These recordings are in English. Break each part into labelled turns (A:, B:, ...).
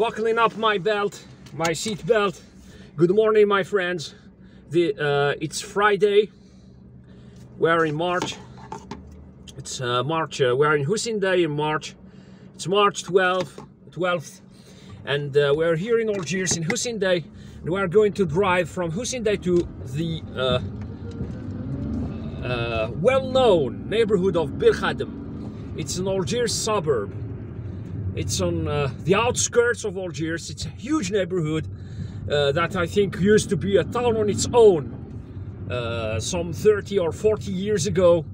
A: buckling up my belt, my seat belt. Good morning, my friends. It's Friday. We're in March. It's March. We're in Hussein Day in March. It's March 12th, and we're here in Algiers in Hussein Day, and we're going to drive from Hussein Day to the well-known neighborhood of Birkhadem. It's an Algiers suburb. It's on the outskirts of Algiers. It's a huge neighborhood that I think used to be a town on its own some 30 or 40 years ago,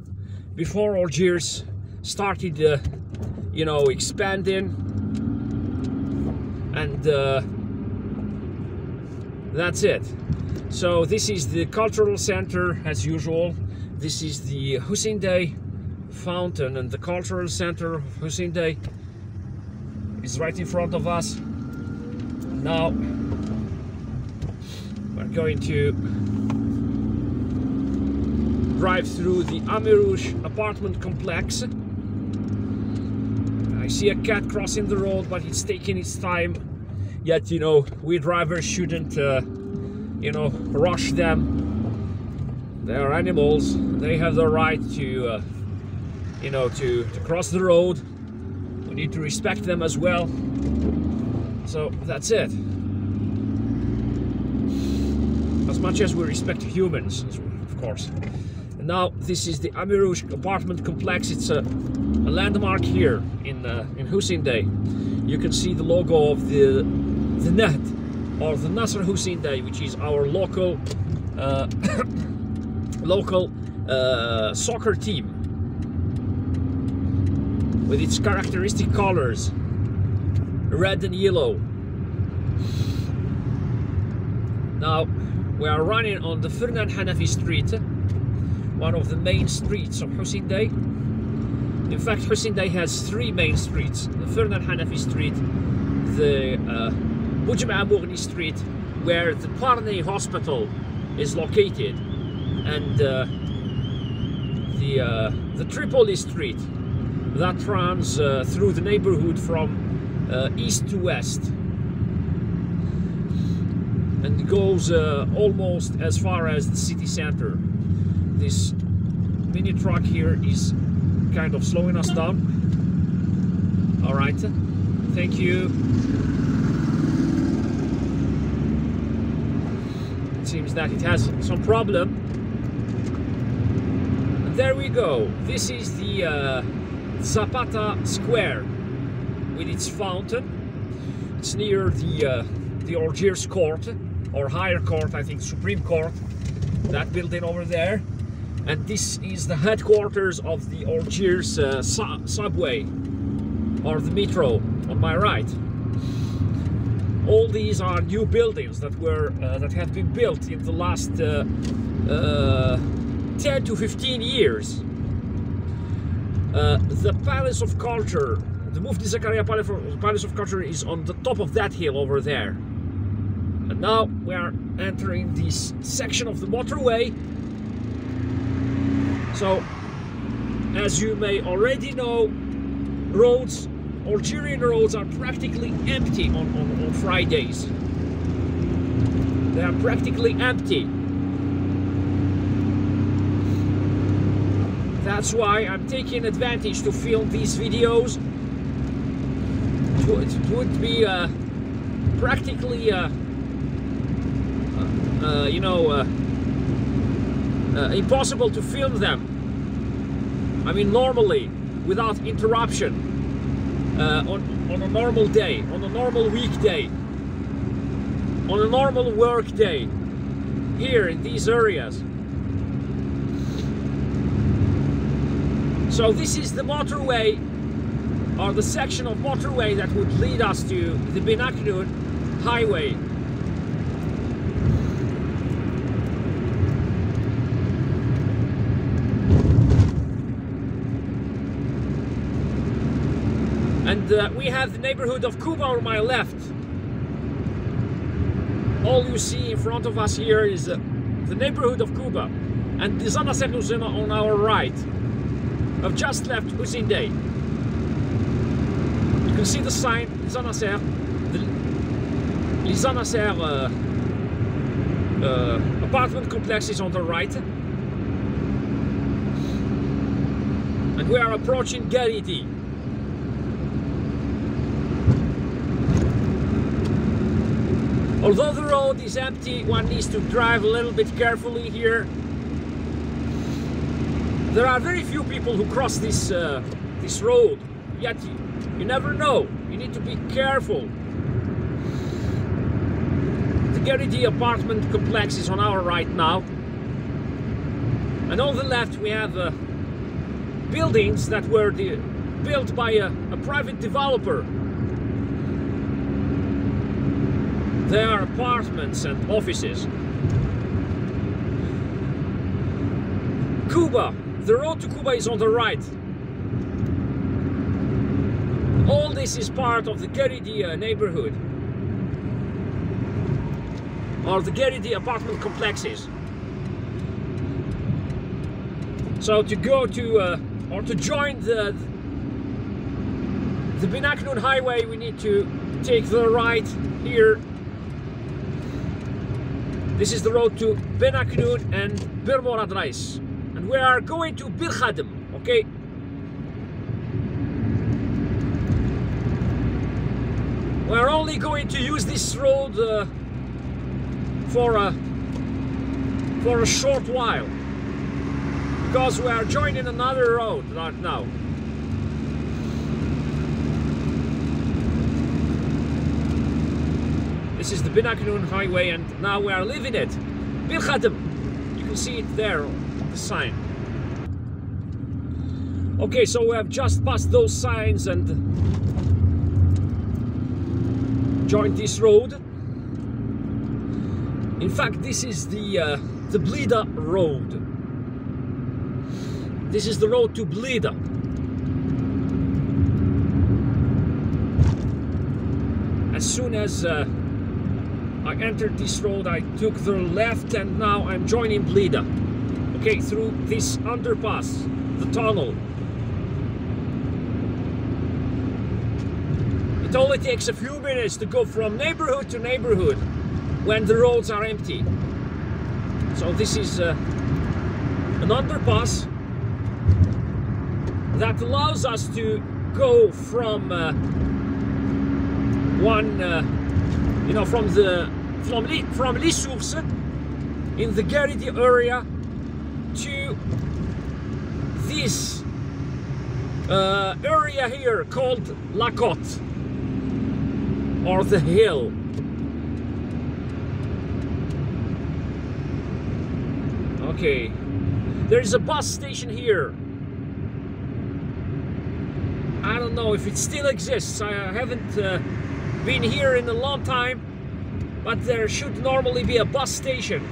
A: before Algiers started expanding, and that's it. So this is the cultural center as usual. This is the Hussein Day Fountain, and the cultural center of Hussein Day is right in front of us. Now we're going to drive through the Amiru apartment complex. I see a cat crossing the road, but it's taking its time. Yet, we drivers shouldn't, rush them. They are animals. They have the right to, to cross the road. We need to respect them as well. So that's it. As much as we respect humans, of course. And now this is the Amiru apartment complex. It's a landmark here in Hussein Day. You can see the logo of the Net, or the Nasser Hussein Day, which is our local soccer team, with its characteristic colors, red and yellow. Now we are running on the Fernand Hanafi Street, one of the main streets of Hussein Day. In fact, Hussein Day has three main streets: the Fernand Hanafi Street, the Mughni Street, where the Parnay Hospital is located, and the Tripoli Street that runs through the neighborhood from east to west, and goes almost as far as the city center. This mini truck here is kind of slowing us down. All right, thank you. It seems that it has some problem. And there we go. This is the Zapata Square with its fountain. It's near the Algiers court, or higher court, I think, Supreme Court, that building over there. And this is the headquarters of the Algiers subway, or the metro, on my right. All these are new buildings that have been built in the last 10 to 15 years. The Palace of Culture, the Mufti Zakaria Palace of Culture, is on the top of that hill over there. And now we are entering this section of the motorway. So, as you may already know, Algerian roads are practically empty on Fridays. They are practically empty. That's why I'm taking advantage to film these videos. It would be practically, impossible to film them. I mean, normally, without interruption, on a normal day, on a normal weekday, on a normal work day, here in these areas. So this is the motorway, or the section of motorway that would lead us to the Bir Mourad highway. And we have the neighborhood of Kuba on my left. All you see in front of us here is the neighborhood of Kuba, and the Zana Seruzena on our right. I've just left Hussein Day. You can see the sign, Zana Ser, Lizanaser apartment complex is on the right. And we are approaching Garidi. Although the road is empty, one needs to drive a little bit carefully here. There are very few people who cross this this road, yet you never know. You need to be careful. The Garidi apartment complex is on our right now. And on the left we have buildings that were built by a private developer. They are apartments and offices. Cuba. The road to Cuba is on the right. All this is part of the Garidi neighborhood, or the Garidi apartment complexes. So to go to or to join the Binaknoun highway, we need to take the right here. This is the road to Binaknoun and Bir Mourad Rais. And we are going to Birkhadem, okay? We're only going to use this road for a short while, because we are joining another road right now. This is the Binaknoun highway, and now we are leaving it. Birkhadem, you can see it there. Sign. Okay, so we have just passed those signs and joined this road. In fact, this is the Blida road. This is the road to Blida. As soon as I entered this road, I took the left, and now I'm joining Blida. Okay, through this underpass, the tunnel. It only takes a few minutes to go from neighborhood to neighborhood when the roads are empty. So this is an underpass that allows us to go from from Les Sources in the Garidi area to this area here called La Côte, or the hill. Okay, there is a bus station here. I don't know if it still exists. I haven't been here in a long time, but there should normally be a bus station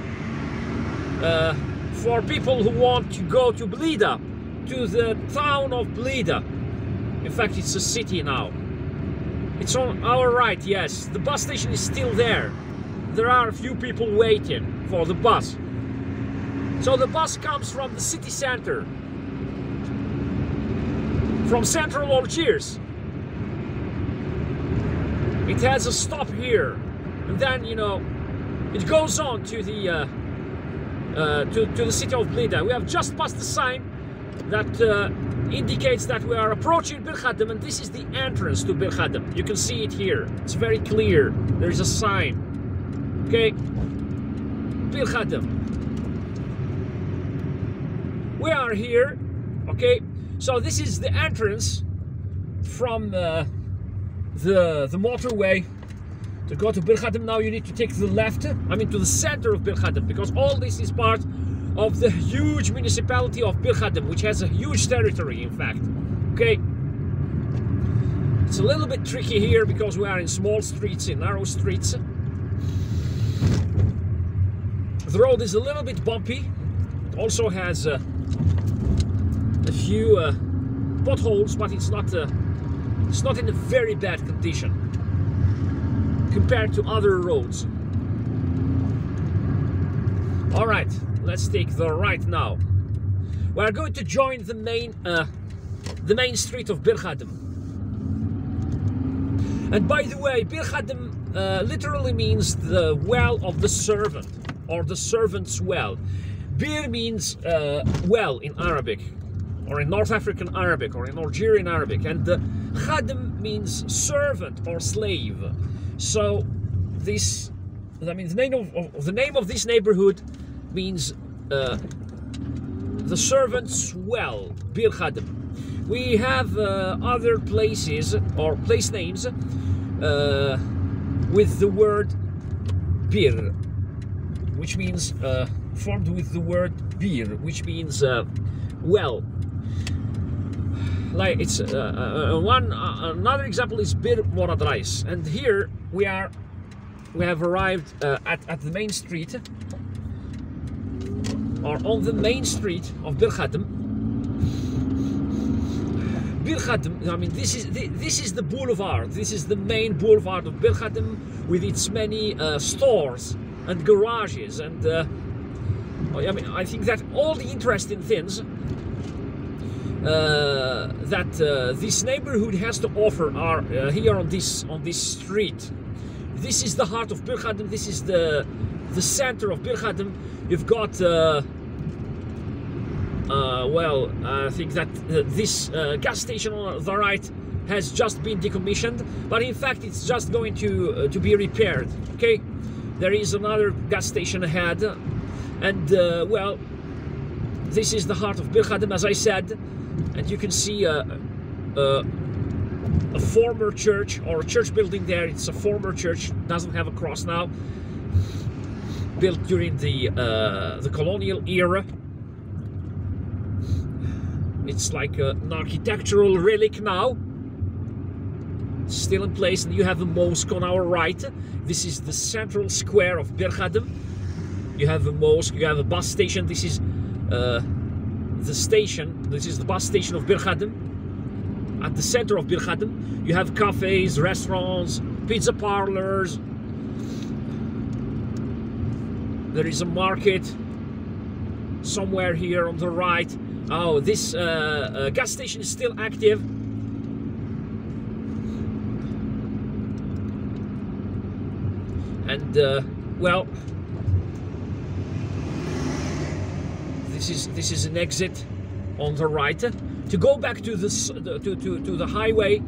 A: for people who want to go to Blida, to the town of Blida. In fact, it's a city now. It's on our right, yes. The bus station is still there. There are a few people waiting for the bus. So the bus comes from the city center, from central Algiers. It has a stop here, and then, you know, it goes on to the to the city of Blida. We have just passed the sign that indicates that we are approaching Birkhadem, and this is the entrance to Birkhadem. You can see it here. It's very clear. There is a sign. Okay, Birkhadem. We are here. Okay, so this is the entrance from the motorway. To go to Birkhadem now, you need to take the left, I mean to the center of Birkhadem, because all this is part of the huge municipality of Birkhadem, which has a huge territory, in fact. Okay, it's a little bit tricky here because we are in small streets, in narrow streets. The road is a little bit bumpy. It also has a few potholes, but it's not in a very bad condition compared to other roads. All right, let's take the right now. We are going to join the main street of Birkhadem. And by the way, Berkhadam literally means the well of the servant, or the servant's well. Bir means well in Arabic, or in North African Arabic, or in Algerian Arabic, and Khadam means servant or slave. So this, I mean, the name of this neighborhood means the servant's well, Birkhadem. We have other places or place names with the word Bir, which means formed with the word Bir, which means well. Like it's another example is Bir Mourad Rais, and here we have arrived at the main street, or on the main street of Birkhadem. Birkhadem, I mean, this is the boulevard. This is the main boulevard of Birkhadem, with its many stores and garages, and I mean, I think that all the interesting things that this neighborhood has to offer are here on this street. This is the heart of Birkhadem. This is the center of Birkhadem. You've got well, I think that this gas station on the right has just been decommissioned, but in fact it's just going to be repaired. Okay, there is another gas station ahead, and well, this is the heart of Birkhadem, as I said, and you can see a former church, or a church building there. It's a former church, doesn't have a cross now, built during the colonial era. It's like an architectural relic now, still in place. And you have a mosque on our right. This is the central square of Birkhadem. You have a mosque, you have a bus station. This is the station, this is the bus station of Birkhadem. At the center of Birkhadem, you have cafes, restaurants, pizza parlors. There is a market somewhere here on the right. Oh, this gas station is still active. And well, this is an exit on the right to go back to this to the highway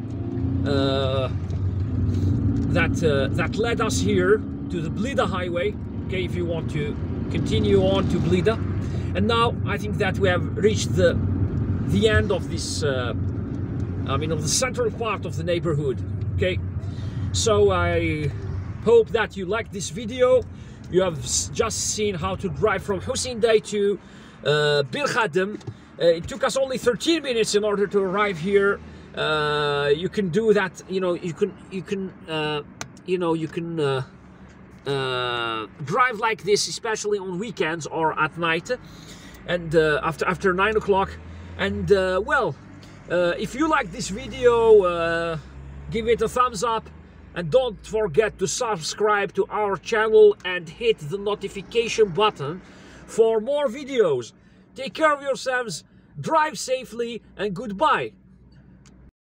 A: that led us here to the Blida highway. Okay, if you want to continue on to Blida. And now I think that we have reached the end of this, I mean, of the central part of the neighborhood. Okay, so I hope that you liked this video. You have just seen how to drive from Hussein Dey to Birkhadem. It took us only 13 minutes in order to arrive here. You can do that. You know, you can drive like this, especially on weekends or at night, and after 9 o'clock. And well, if you like this video, give it a thumbs up, and don't forget to subscribe to our channel and hit the notification button for more videos. Take care of yourselves, drive safely, and goodbye.